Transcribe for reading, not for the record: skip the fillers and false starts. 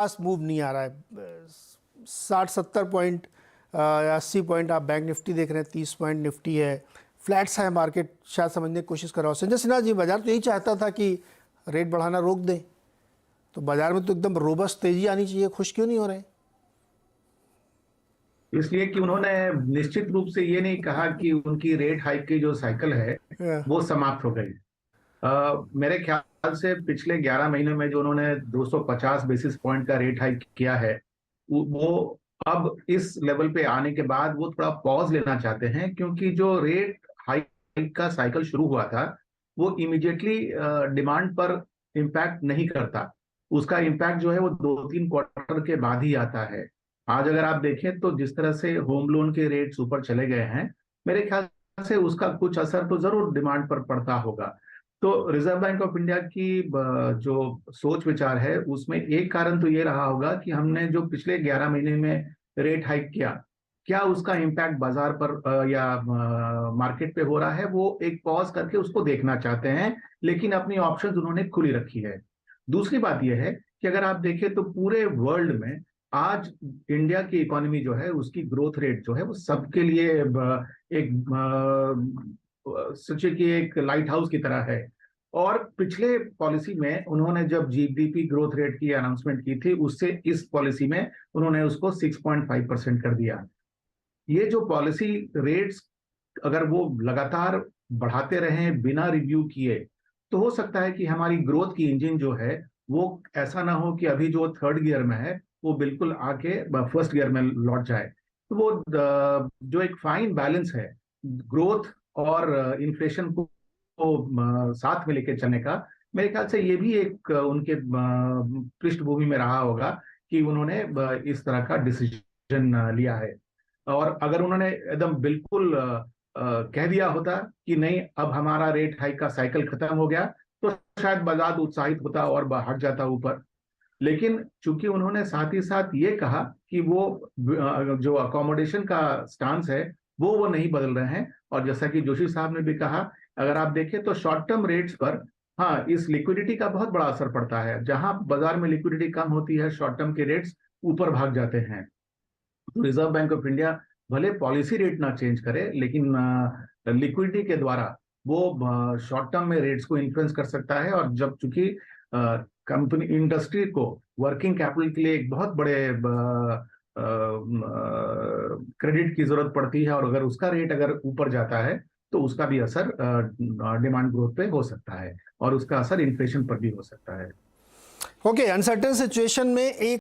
खास मूव नहीं आ रहा है। 60-70 पॉइंट या 80 पॉइंट आप बैंक निफ्टी देख रहे हैं, 30 पॉइंट निफ्टी है, फ्लैट्स है मार्केट, शायद समझने की कोशिश कर रहा हूँ। संजय सिन्हा जी, बाजार तो यही चाहता था कि रेट बढ़ाना रोक दें, तो बाजार में तो एकदम रोबस्ट तेजी आनी चाहिए, खुश क्यों नहीं हो रहे? इसलिए कि उन्होंने निश्चित रूप से ये नहीं कहा कि उनकी रेट हाइक की जो साइकिल है हैं? वो समाप्त हो गई। मेरे ख्याल से पिछले 11 महीनों में जो उन्होंने 250 बेसिस पॉइंट का रेट हाइक किया है, वो अब इस लेवल पे आने के बाद वो थोड़ा पॉज लेना चाहते हैं, क्योंकि जो रेट हाइक का साइकिल शुरू हुआ था वो इमीडिएटली डिमांड पर इम्पैक्ट नहीं करता। उसका इम्पैक्ट जो है वो 2-3 क्वार्टर के बाद ही आता है। आज अगर आप देखें तो जिस तरह से होम लोन के रेट्स ऊपर चले गए हैं, मेरे ख्याल से उसका कुछ असर तो जरूर डिमांड पर पड़ता होगा। तो रिजर्व बैंक ऑफ इंडिया की जो सोच विचार है उसमें एक कारण तो ये रहा होगा कि हमने जो पिछले 11 महीने में रेट हाइक किया, क्या उसका इम्पैक्ट बाजार पर या मार्केट पे हो रहा है, वो एक पॉज करके उसको देखना चाहते हैं। लेकिन अपनी ऑप्शंस उन्होंने खुली रखी है। दूसरी बात यह है कि अगर आप देखें तो पूरे वर्ल्ड में आज इंडिया की इकोनॉमी जो है उसकी ग्रोथ रेट जो है वो सबके लिए एक सोचिए कि एक लाइट हाउस की तरह है। और पिछले पॉलिसी में उन्होंने जब जीडीपी ग्रोथ रेट की अनाउंसमेंट की थी, उससे इस पॉलिसी में उन्होंने उसको 6.5% कर दिया। ये जो पॉलिसी रेट्स अगर वो लगातार बढ़ाते रहें बिना रिव्यू किए, तो हो सकता है कि हमारी ग्रोथ की इंजन जो है वो ऐसा ना हो कि अभी जो थर्ड गियर में है वो बिल्कुल आके फर्स्ट गियर में लौट जाए। तो वो जो एक फाइन बैलेंस है ग्रोथ और इन्फ्लेशन को साथ में लेके चलने का, मेरे ख्याल से ये भी एक उनके पृष्ठभूमि में रहा होगा कि उन्होंने इस तरह का डिसीजन लिया है। और अगर उन्होंने एकदम बिल्कुल कह दिया होता कि नहीं अब हमारा रेट हाइक का साइकिल खत्म हो गया, तो शायद बाजार उत्साहित होता और हट जाता ऊपर। लेकिन चूंकि उन्होंने साथ ही साथ ये कहा कि वो जो अकोमोडेशन का स्टांस है वो नहीं बदल रहे हैं। और जैसा कि जोशी साहब ने भी कहा, अगर आप देखें तो शॉर्ट टर्म रेट्स पर हाँ इस लिक्विडिटी का बहुत बड़ा असर पड़ता है। जहां बाजार में लिक्विडिटी कम होती है, शॉर्ट टर्म के रेट्स ऊपर भाग जाते हैं। तो रिजर्व बैंक ऑफ इंडिया भले पॉलिसी रेट ना चेंज करे, लेकिन लिक्विडिटी के द्वारा वो शॉर्ट टर्म में रेट्स को इन्फ्लुएंस कर सकता है। और जब चूंकि कंपनी इंडस्ट्री को वर्किंग कैपिटल के लिए एक बहुत बड़े क्रेडिट की जरूरत पड़ती है, और अगर उसका रेट अगर ऊपर जाता है तो उसका भी असर डिमांड ग्रोथ पे हो सकता है और उसका असर इन्फ्लेशन पर भी हो सकता है। ओके, अनसर्टेन सिचुएशन में एक